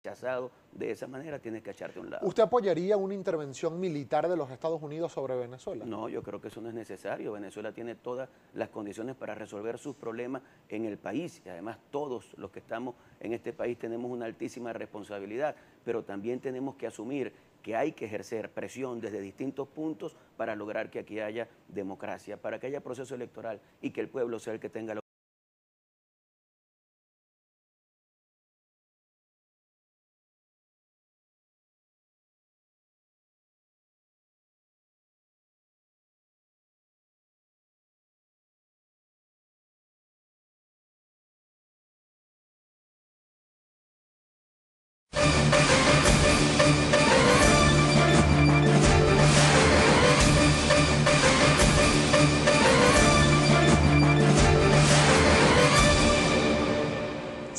rechazado de esa manera, tienes que echarte a un lado. ¿Usted apoyaría una intervención militar de los Estados Unidos sobre Venezuela? No, yo creo que eso no es necesario. Venezuela tiene todas las condiciones para resolver sus problemas en el país y además todos los que estamos en este país tenemos una altísima responsabilidad, pero también tenemos que asumir que hay que ejercer presión desde distintos puntos para lograr que aquí haya democracia, para que haya proceso electoral y que el pueblo sea el que tenga la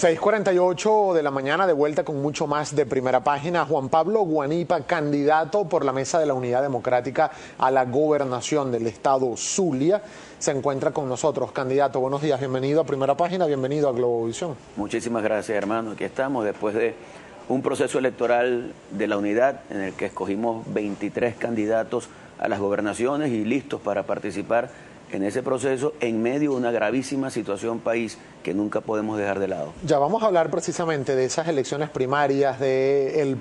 ...6:48 de la mañana, de vuelta con mucho más de Primera Página. Juan Pablo Guanipa, candidato por la Mesa de la Unidad Democrática a la gobernación del estado Zulia, se encuentra con nosotros. Candidato, buenos días, bienvenido a Primera Página, bienvenido a Globovisión. Muchísimas gracias, hermano. Aquí estamos después de un proceso electoral de la unidad en el que escogimos 23 candidatos a las gobernaciones y listos para participar en ese proceso en medio de una gravísima situación país que nunca podemos dejar de lado. Ya vamos a hablar precisamente de esas elecciones primarias, del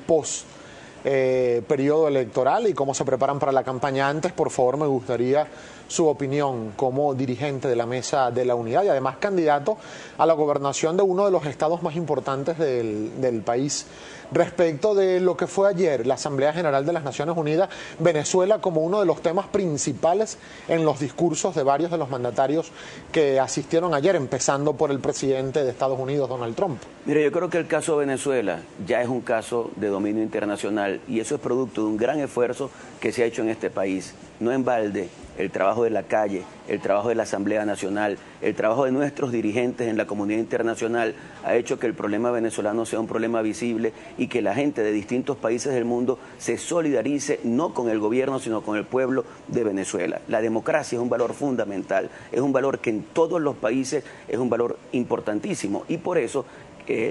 periodo electoral y cómo se preparan para la campaña. Antes, por favor, me gustaría su opinión como dirigente de la Mesa de la Unidad y además candidato a la gobernación de uno de los estados más importantes del país, respecto de lo que fue ayer la Asamblea General de las Naciones Unidas, Venezuela como uno de los temas principales en los discursos de varios de los mandatarios que asistieron ayer, empezando por el presidente de Estados Unidos, Donald Trump. Mire, yo creo que el caso de Venezuela ya es un caso de dominio internacional y eso es producto de un gran esfuerzo que se ha hecho en este país. No en balde el trabajo de la calle, el trabajo de la Asamblea Nacional, el trabajo de nuestros dirigentes en la comunidad internacional ha hecho que el problema venezolano sea un problema visible y que la gente de distintos países del mundo se solidarice no con el gobierno sino con el pueblo de Venezuela. La democracia es un valor fundamental, es un valor que en todos los países es un valor importantísimo y por eso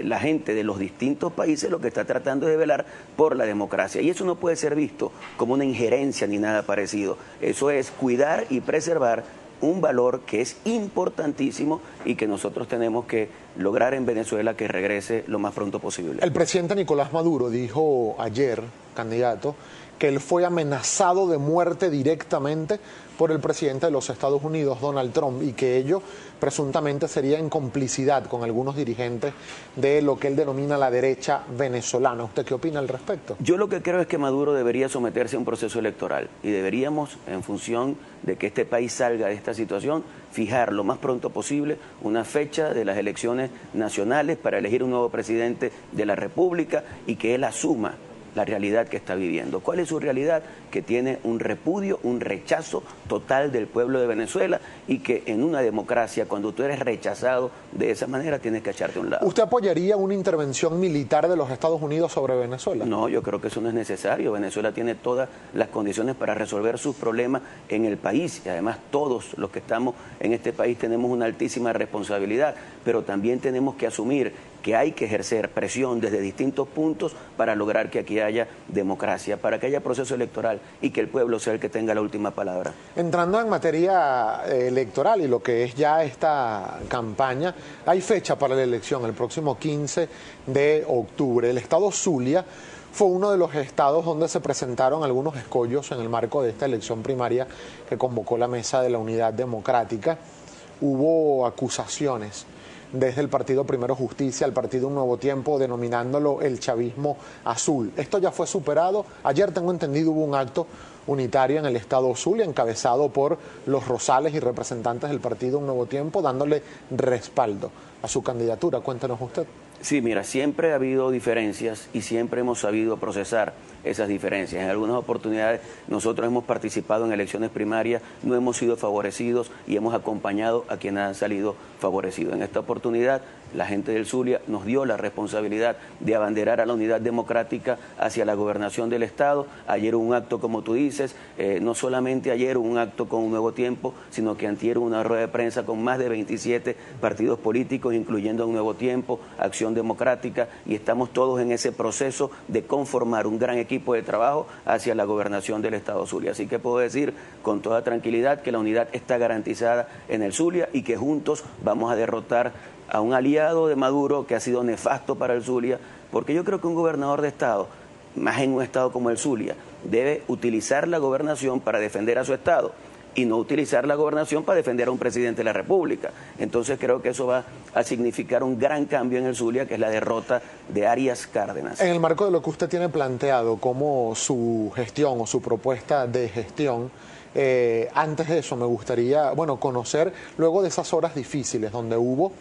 la gente de los distintos países lo que está tratando es de velar por la democracia. Y eso no puede ser visto como una injerencia ni nada parecido. Eso es cuidar y preservar un valor que es importantísimo y que nosotros tenemos que lograr en Venezuela que regrese lo más pronto posible. El presidente Nicolás Maduro dijo ayer, candidato, que él fue amenazado de muerte directamente por el presidente de los Estados Unidos, Donald Trump, y que ello presuntamente sería en complicidad con algunos dirigentes de lo que él denomina la derecha venezolana. ¿Usted qué opina al respecto? Yo lo que creo es que Maduro debería someterse a un proceso electoral y deberíamos, en función de que este país salga de esta situación, fijar lo más pronto posible una fecha de las elecciones nacionales para elegir un nuevo presidente de la República y que él asuma la realidad que está viviendo. ¿Cuál es su realidad? Que tiene un repudio, un rechazo total del pueblo de Venezuela y que en una democracia, cuando tú eres rechazado de esa manera, tienes que echarte a un lado. ¿Usted apoyaría una intervención militar de los Estados Unidos sobre Venezuela? No, yo creo que eso no es necesario. Venezuela tiene todas las condiciones para resolver sus problemas en el país y además todos los que estamos en este país tenemos una altísima responsabilidad, pero también tenemos que asumir que hay que ejercer presión desde distintos puntos para lograr que aquí haya democracia, para que haya proceso electoral y que el pueblo sea el que tenga la última palabra. Entrando en materia electoral y lo que es ya esta campaña, hay fecha para la elección, el próximo 15 de octubre. El estado Zulia fue uno de los estados donde se presentaron algunos escollos en el marco de esta elección primaria que convocó la Mesa de la Unidad Democrática. Hubo acusaciones desde el partido Primero Justicia al partido Un Nuevo Tiempo, denominándolo el chavismo azul. Esto ya fue superado. Ayer, tengo entendido, hubo un acto unitario en el estado Zulia, encabezado por los Rosales y representantes del partido Un Nuevo Tiempo, dándole respaldo a su candidatura. Cuéntenos usted. Sí, mira, siempre ha habido diferencias y siempre hemos sabido procesar esas diferencias. En algunas oportunidades nosotros hemos participado en elecciones primarias, no hemos sido favorecidos y hemos acompañado a quienes han salido favorecidos. En esta oportunidad, la gente del Zulia nos dio la responsabilidad de abanderar a la unidad democrática hacia la gobernación del Estado. Ayer hubo un acto, como tú dices, no solamente ayer hubo un acto con Un Nuevo Tiempo, sino que antier hubo una rueda de prensa con más de 27 partidos políticos, incluyendo Un Nuevo Tiempo, Acción Democrática, y estamos todos en ese proceso de conformar un gran equipo de trabajo hacia la gobernación del Estado Zulia. Así que puedo decir con toda tranquilidad que la unidad está garantizada en el Zulia y que juntos vamos a derrotar a un aliado de Maduro que ha sido nefasto para el Zulia, porque yo creo que un gobernador de Estado, más en un Estado como el Zulia, debe utilizar la gobernación para defender a su Estado y no utilizar la gobernación para defender a un presidente de la República. Entonces creo que eso va a significar un gran cambio en el Zulia, que es la derrota de Arias Cárdenas. En el marco de lo que usted tiene planteado como su gestión o su propuesta de gestión, antes de eso me gustaría, conocer, luego de esas horas difíciles donde hubo,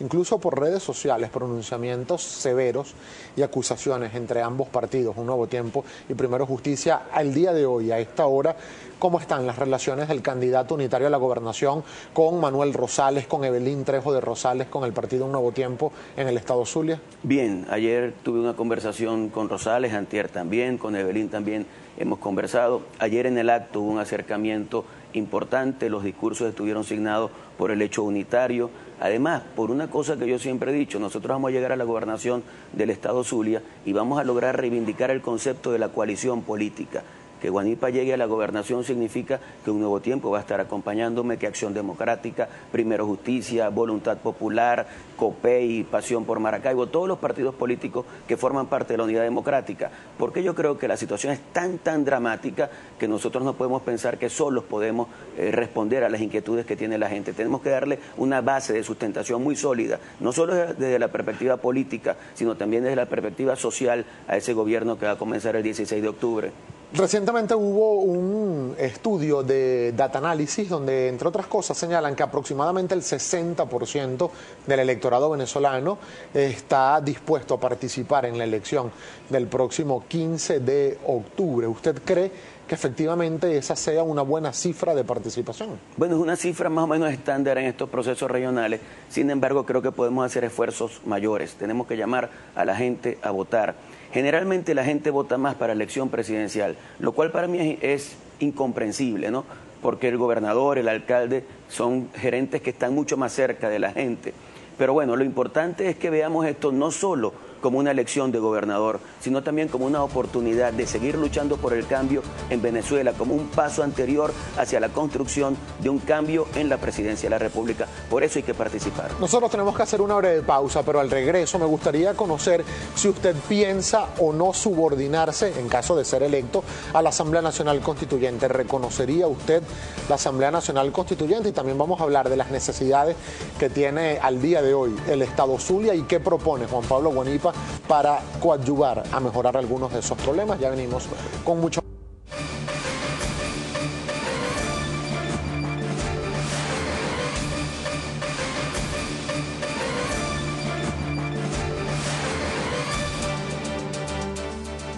incluso por redes sociales, pronunciamientos severos y acusaciones entre ambos partidos, Un Nuevo Tiempo y Primero Justicia, al día de hoy, a esta hora, ¿cómo están las relaciones del candidato unitario a la gobernación con Manuel Rosales, con Evelyn Trejo de Rosales, con el partido Un Nuevo Tiempo en el Estado Zulia? Bien, ayer tuve una conversación con Rosales, antier también, con Evelyn también hemos conversado. Ayer en el acto hubo un acercamiento importante, los discursos estuvieron signados por el hecho unitario. Además, por una cosa que yo siempre he dicho, nosotros vamos a llegar a la gobernación del Estado Zulia y vamos a lograr reivindicar el concepto de la coalición política. Que Guanipa llegue a la gobernación significa que Un Nuevo Tiempo va a estar acompañándome, que Acción Democrática, Primero Justicia, Voluntad Popular, COPEI, Pasión por Maracaibo, todos los partidos políticos que forman parte de la unidad democrática. Porque yo creo que la situación es tan dramática que nosotros no podemos pensar que solos podemos responder a las inquietudes que tiene la gente. Tenemos que darle una base de sustentación muy sólida, no solo desde la perspectiva política, sino también desde la perspectiva social a ese gobierno que va a comenzar el 16 de octubre. Recientemente hubo un estudio de Data Analysis donde, entre otras cosas, señalan que aproximadamente el 60% del electorado venezolano está dispuesto a participar en la elección del próximo 15 de octubre. ¿Usted cree que efectivamente esa sea una buena cifra de participación? Bueno, es una cifra más o menos estándar en estos procesos regionales. Sin embargo, creo que podemos hacer esfuerzos mayores. Tenemos que llamar a la gente a votar. Generalmente la gente vota más para elección presidencial, lo cual para mí es incomprensible, ¿no? Porque el gobernador, el alcalde son gerentes que están mucho más cerca de la gente. Pero bueno, lo importante es que veamos esto no solo como una elección de gobernador, sino también como una oportunidad de seguir luchando por el cambio en Venezuela, como un paso anterior hacia la construcción de un cambio en la presidencia de la República. Por eso hay que participar. Nosotros tenemos que hacer una breve pausa, pero al regreso me gustaría conocer si usted piensa o no subordinarse, en caso de ser electo, a la Asamblea Nacional Constituyente. ¿Reconocería usted la Asamblea Nacional Constituyente? Y también vamos a hablar de las necesidades que tiene al día de hoy el Estado Zulia y qué propone Juan Pablo Guanipa para coadyuvar a mejorar algunos de esos problemas. Ya venimos con mucho.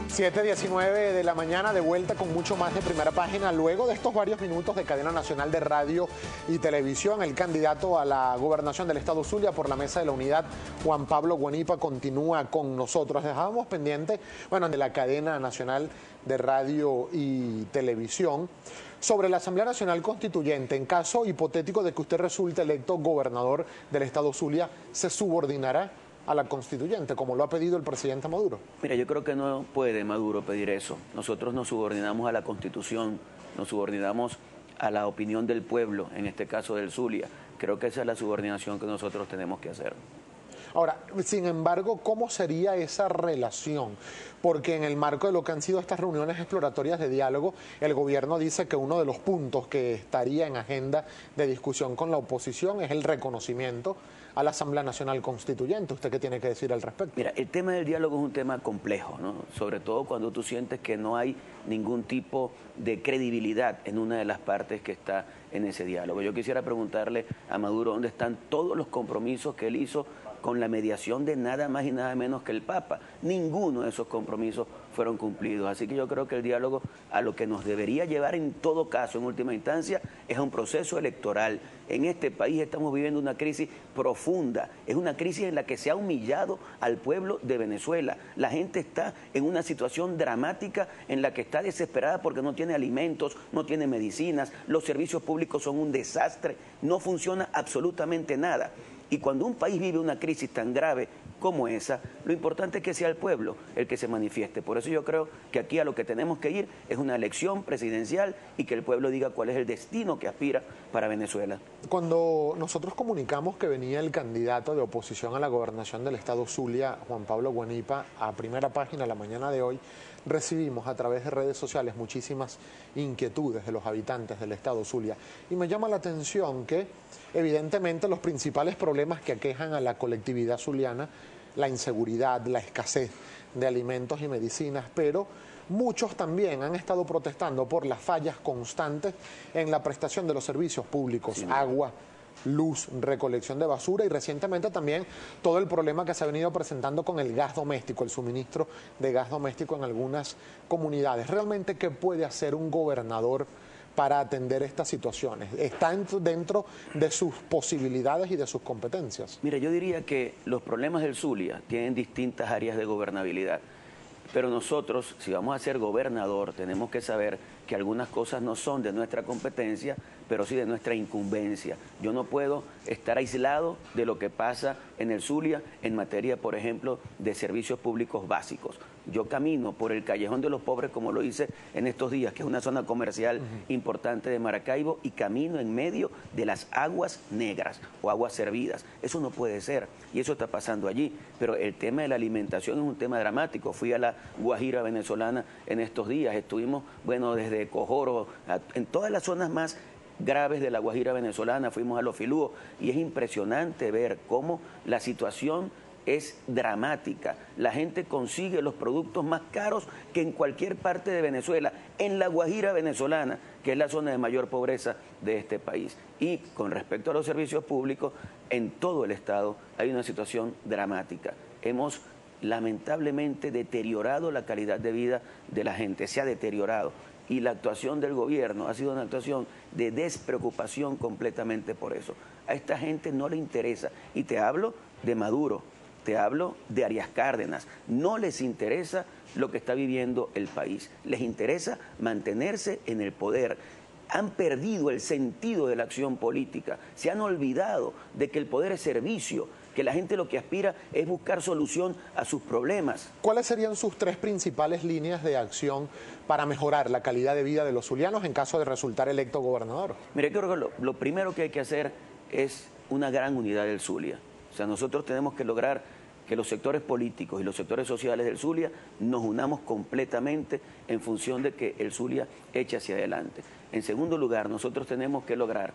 Siete 19 de la mañana, de vuelta con mucho más de Primera Página. Luego de estos varios minutos de cadena nacional de radio y televisión, el candidato a la gobernación del Estado Zulia por la Mesa de la Unidad, Juan Pablo Guanipa, continúa con nosotros. Dejábamos pendiente, de la cadena nacional de radio y televisión, sobre la Asamblea Nacional Constituyente. En caso hipotético de que usted resulte electo gobernador del Estado Zulia, ¿se subordinará a la constituyente, como lo ha pedido el presidente Maduro? Mira, yo creo que no puede Maduro pedir eso. Nosotros nos subordinamos a la Constitución, nos subordinamos a la opinión del pueblo, en este caso del Zulia. Creo que esa es la subordinación que nosotros tenemos que hacer. Ahora, sin embargo, ¿cómo sería esa relación? Porque en el marco de lo que han sido estas reuniones exploratorias de diálogo, el gobierno dice que uno de los puntos que estaría en agenda de discusión con la oposición es el reconocimiento a la Asamblea Nacional Constituyente. ¿Usted qué tiene que decir al respecto? Mira, el tema del diálogo es un tema complejo, ¿no? Sobre todo cuando tú sientes que no hay ningún tipo de credibilidad en una de las partes que está en ese diálogo. Yo quisiera preguntarle a Maduro dónde están todos los compromisos que él hizo con la mediación de nada más y nada menos que el Papa. Ninguno de esos compromisos fueron cumplidos. Así que yo creo que el diálogo a lo que nos debería llevar en todo caso, en última instancia, es a un proceso electoral. En este país estamos viviendo una crisis profunda, es una crisis en la que se ha humillado al pueblo de Venezuela. La gente está en una situación dramática en la que está desesperada porque no tiene alimentos, no tiene medicinas, los servicios públicos son un desastre, no funciona absolutamente nada. Y cuando un país vive una crisis tan grave como esa, lo importante es que sea el pueblo el que se manifieste. Por eso yo creo que aquí a lo que tenemos que ir es una elección presidencial y que el pueblo diga cuál es el destino que aspira para Venezuela. Cuando nosotros comunicamos que venía el candidato de oposición a la gobernación del estado Zulia, Juan Pablo Guanipa, a primera página la mañana de hoy, recibimos a través de redes sociales muchísimas inquietudes de los habitantes del estado Zulia. Y me llama la atención que, evidentemente, los principales problemas que aquejan a la colectividad zuliana, la inseguridad, la escasez de alimentos y medicinas, pero muchos también han estado protestando por las fallas constantes en la prestación de los servicios públicos, sí, agua, luz, recolección de basura y recientemente también todo el problema que se ha venido presentando con el gas doméstico, el suministro de gas doméstico en algunas comunidades. ¿Realmente qué puede hacer un gobernador para atender estas situaciones? ¿Está dentro de sus posibilidades y de sus competencias? Mira, yo diría que los problemas del Zulia tienen distintas áreas de gobernabilidad. Pero nosotros, si vamos a ser gobernador, tenemos que saber que algunas cosas no son de nuestra competencia, pero sí de nuestra incumbencia. Yo no puedo estar aislado de lo que pasa en el Zulia en materia, por ejemplo, de servicios públicos básicos. Yo camino por el Callejón de los Pobres, como lo hice en estos días, que es una zona comercial importante de Maracaibo, y camino en medio de las aguas negras o aguas servidas. Eso no puede ser, y eso está pasando allí. Pero el tema de la alimentación es un tema dramático. Fui a la Guajira venezolana en estos días, estuvimos, bueno, desde Cojoro, en todas las zonas más graves de la Guajira venezolana, fuimos a Los Filúos, y es impresionante ver cómo la situación es dramática. La gente consigue los productos más caros que en cualquier parte de Venezuela, en la Guajira venezolana, que es la zona de mayor pobreza de este país. Y con respecto a los servicios públicos, en todo el estado hay una situación dramática. Hemos lamentablemente deteriorado la calidad de vida de la gente, se ha deteriorado. Y la actuación del gobierno ha sido una actuación de despreocupación completamente por eso. A esta gente no le interesa. Y te hablo de Maduro, te hablo de Arias Cárdenas. No les interesa lo que está viviendo el país. Les interesa mantenerse en el poder. Han perdido el sentido de la acción política. Se han olvidado de que el poder es servicio, que la gente lo que aspira es buscar solución a sus problemas. ¿Cuáles serían sus tres principales líneas de acción para mejorar la calidad de vida de los zulianos en caso de resultar electo gobernador? Mire, creo que lo primero que hay que hacer es una gran unidad del Zulia. O sea, nosotros tenemos que lograr que los sectores políticos y los sectores sociales del Zulia nos unamos completamente en función de que el Zulia eche hacia adelante. En segundo lugar, nosotros tenemos que lograr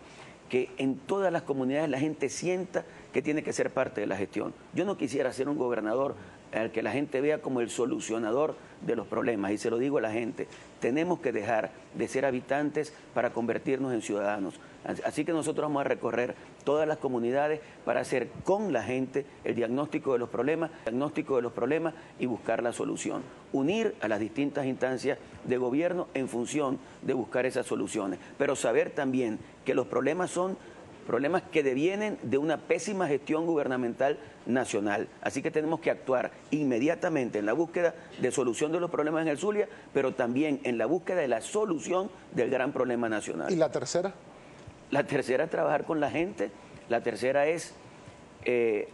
que en todas las comunidades la gente sienta que tiene que ser parte de la gestión. Yo no quisiera ser un gobernador al que la gente vea como el solucionador de los problemas, y se lo digo a la gente, tenemos que dejar de ser habitantes para convertirnos en ciudadanos. Así que nosotros vamos a recorrer todas las comunidades para hacer con la gente el diagnóstico de los problemas y buscar la solución. Unir a las distintas instancias de gobierno en función de buscar esas soluciones, pero saber también que los problemas son problemas que devienen de una pésima gestión gubernamental nacional. Así que tenemos que actuar inmediatamente en la búsqueda de solución de los problemas en el Zulia, pero también en la búsqueda de la solución del gran problema nacional. ¿Y la tercera? La tercera es trabajar con la gente. La tercera es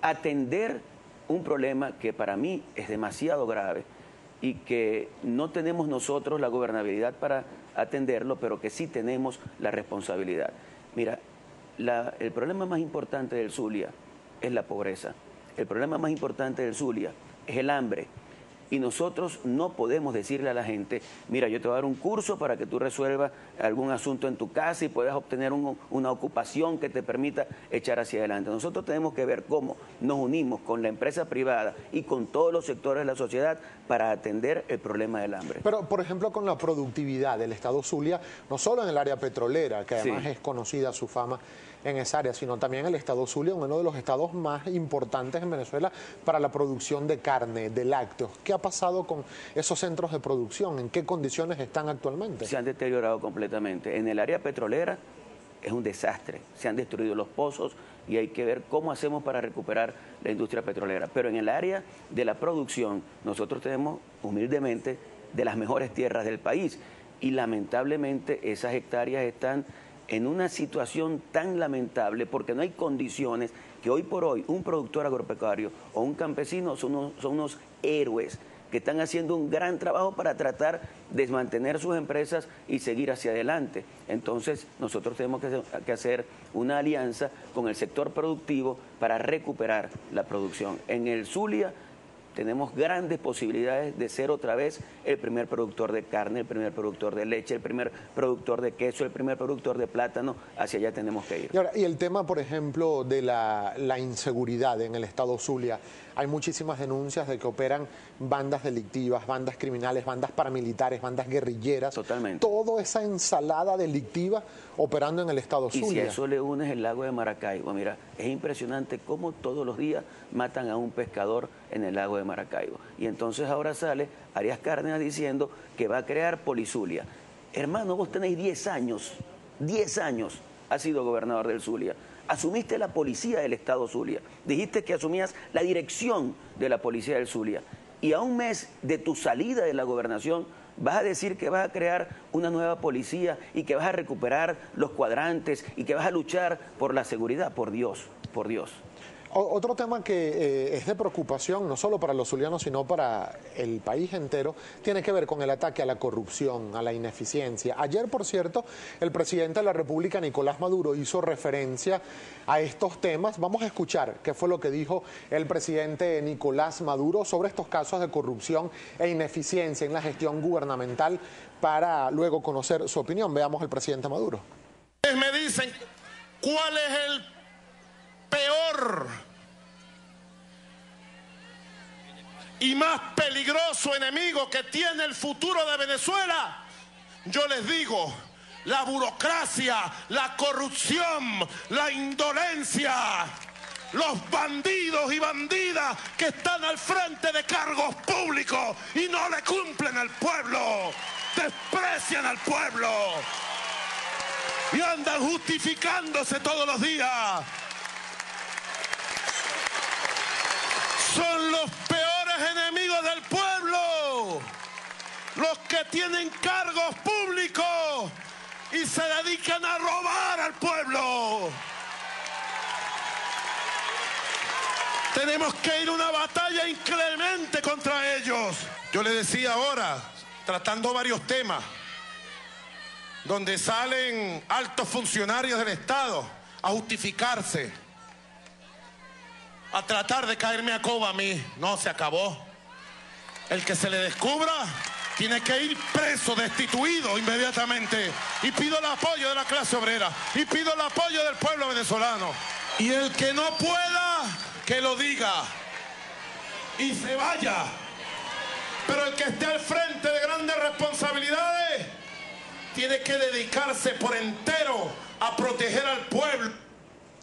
atender un problema que para mí es demasiado grave y que no tenemos nosotros la gobernabilidad para atenderlo, pero que sí tenemos la responsabilidad. Mira, el problema más importante del Zulia es la pobreza. El problema más importante del Zulia es el hambre. Y nosotros no podemos decirle a la gente, mira, yo te voy a dar un curso para que tú resuelvas algún asunto en tu casa y puedas obtener una ocupación que te permita echar hacia adelante. Nosotros tenemos que ver cómo nos unimos con la empresa privada y con todos los sectores de la sociedad para atender el problema del hambre. Pero, por ejemplo, con la productividad del estado Zulia, no solo en el área petrolera, que además es conocida su fama en esa área, sino también el estado Zulia, uno de los estados más importantes en Venezuela para la producción de carne, de lácteos. ¿Qué ha pasado con esos centros de producción? ¿En qué condiciones están actualmente? Se han deteriorado completamente. En el área petrolera es un desastre. Se han destruido los pozos y hay que ver cómo hacemos para recuperar la industria petrolera. Pero en el área de la producción, nosotros tenemos humildemente de las mejores tierras del país y lamentablemente esas hectáreas están en una situación tan lamentable porque no hay condiciones que hoy por hoy un productor agropecuario o un campesino son unos héroes que están haciendo un gran trabajo para tratar de mantener sus empresas y seguir hacia adelante. Entonces, nosotros tenemos que hacer una alianza con el sector productivo para recuperar la producción. En el Zulia tenemos grandes posibilidades de ser otra vez el primer productor de carne, el primer productor de leche, el primer productor de queso, el primer productor de plátano. Hacia allá tenemos que ir. Y el tema, por ejemplo, de la inseguridad en el estado Zulia. Hay muchísimas denuncias de que operan bandas delictivas, bandas criminales, bandas paramilitares, bandas guerrilleras. Totalmente. Toda esa ensalada delictiva operando en el estado Zulia. Y si a eso le unes el lago de Maracaibo, mira, es impresionante cómo todos los días matan a un pescador en el lago de Maracaibo. Y entonces ahora sale Arias Cárdenas diciendo que va a crear Polizulia. Hermano, vos tenéis 10 años has sido gobernador del Zulia. Asumiste la policía del estado Zulia. Dijiste que asumías la dirección de la policía del Zulia. Y a un mes de tu salida de la gobernación vas a decir que vas a crear una nueva policía y que vas a recuperar los cuadrantes y que vas a luchar por la seguridad. Por Dios, por Dios. Otro tema que es de preocupación, no solo para los zulianos, sino para el país entero, tiene que ver con el ataque a la corrupción, a la ineficiencia. Ayer, por cierto, el presidente de la República, Nicolás Maduro, hizo referencia a estos temas. Vamos a escuchar qué fue lo que dijo el presidente Nicolás Maduro sobre estos casos de corrupción e ineficiencia en la gestión gubernamental para luego conocer su opinión. Veamos al presidente Maduro. Me dicen, ¿cuál es el peor y más peligroso enemigo que tiene el futuro de Venezuela? Yo les digo, la burocracia, la corrupción, la indolencia, los bandidos y bandidas que están al frente de cargos públicos y no le cumplen al pueblo, desprecian al pueblo y andan justificándose todos los días. Son los peores enemigos del pueblo, los que tienen cargos públicos y se dedican a robar al pueblo. Tenemos que ir a una batalla inclemente contra ellos. Yo les decía ahora, tratando varios temas, donde salen altos funcionarios del Estado a justificarse, a tratar de caerme a coba a mí. No, se acabó. El que se le descubra tiene que ir preso, destituido inmediatamente. Y pido el apoyo de la clase obrera y pido el apoyo del pueblo venezolano. Y el que no pueda, que lo diga y se vaya. Pero el que esté al frente de grandes responsabilidades tiene que dedicarse por entero a proteger al pueblo.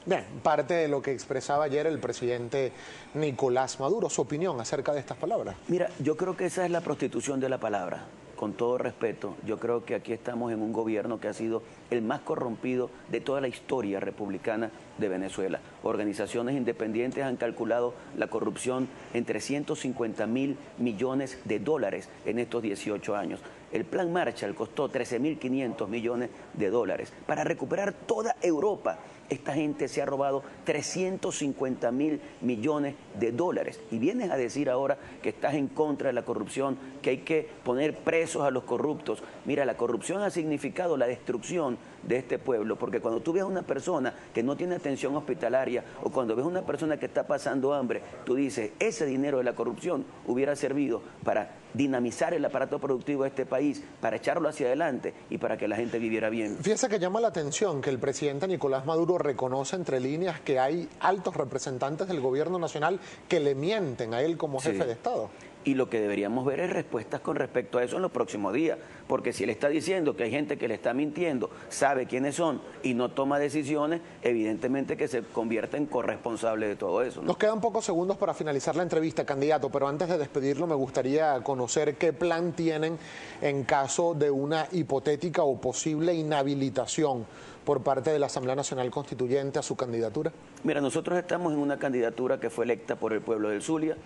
Bien, parte de lo que expresaba ayer el presidente Nicolás Maduro, su opinión acerca de estas palabras. Mira, yo creo que esa es la prostitución de la palabra. Con todo respeto, yo creo que aquí estamos en un gobierno que ha sido el más corrompido de toda la historia republicana de Venezuela. Organizaciones independientes han calculado la corrupción en 350.000 millones de dólares en estos 18 años. El plan Marshall costó 13.500 millones de dólares. Para recuperar toda Europa, esta gente se ha robado 350.000 millones de dólares. Y vienes a decir ahora que estás en contra de la corrupción, que hay que poner presos a los corruptos. Mira, la corrupción ha significado la destrucción de este pueblo, porque cuando tú ves a una persona que no tiene atención hospitalaria o cuando ves a una persona que está pasando hambre, tú dices, ese dinero de la corrupción hubiera servido para dinamizar el aparato productivo de este país, para echarlo hacia adelante y para que la gente viviera bien. Fíjese que llama la atención que el presidente Nicolás Maduro reconoce entre líneas que hay altos representantes del gobierno nacional que le mienten a él como jefe de Estado. Y lo que deberíamos ver es respuestas con respecto a eso en los próximos días, porque si él está diciendo que hay gente que le está mintiendo, sabe quiénes son y no toma decisiones, evidentemente que se convierte en corresponsable de todo eso, ¿no? Nos quedan pocos segundos para finalizar la entrevista, candidato, pero antes de despedirlo me gustaría conocer qué plan tienen en caso de una hipotética o posible inhabilitación por parte de la Asamblea Nacional Constituyente a su candidatura. Mira, nosotros estamos en una candidatura que fue electa por el pueblo del Zulia.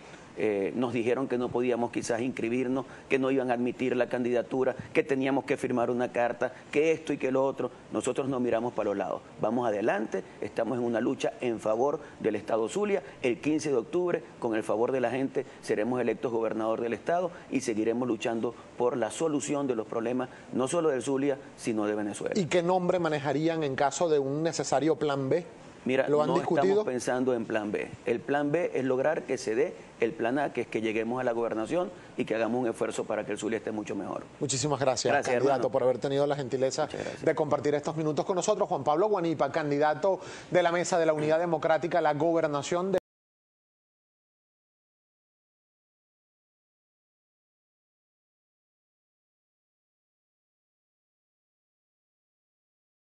Nos dijeron que no podíamos quizás inscribirnos, que no iban a admitir la candidatura, que teníamos que firmar una carta, que esto y que lo otro. Nosotros no miramos para los lados. Vamos adelante, estamos en una lucha en favor del Estado Zulia. El 15 de octubre, con el favor de la gente, seremos electos gobernador del Estado y seguiremos luchando por la solución de los problemas, no solo del Zulia, sino de Venezuela. ¿Y qué nombre manejarían en caso de un necesario plan B? Mira, ¿Lo han no discutido? Estamos pensando en plan B. El plan B es lograr que se dé el plan A, que es que lleguemos a la gobernación y que hagamos un esfuerzo para que el Zulia esté mucho mejor. Muchísimas gracias, candidato, hermano, por haber tenido la gentileza de compartir estos minutos con nosotros. Juan Pablo Guanipa, candidato de la Mesa de la Unidad Democrática a la gobernación de